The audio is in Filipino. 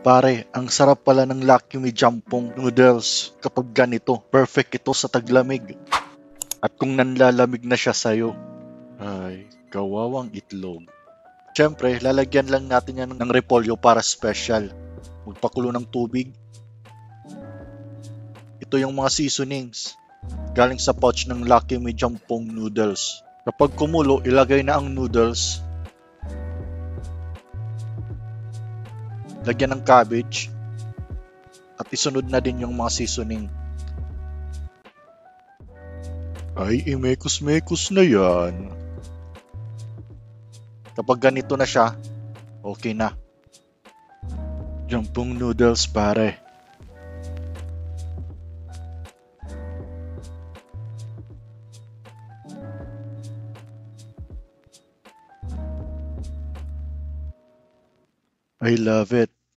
Pare, ang sarap pala ng Lucky Me Jampong noodles kapag ganito. Perfect ito sa taglamig. At kung nanlalamig na siya sa'yo, ay, kawawang itlog. Siyempre, lalagyan lang natin yan ng repolyo para special. Magpakulo ng tubig. Ito yung mga seasonings. Galing sa pouch ng Lucky Me Jampong noodles. Kapag kumulo, ilagay na ang noodles. Lagyan ng cabbage. At isunod na din yung mga seasoning. Ay, imekos-mekos na yan. Kapag ganito na siya, okay na. Jampong noodles, pare. I love it.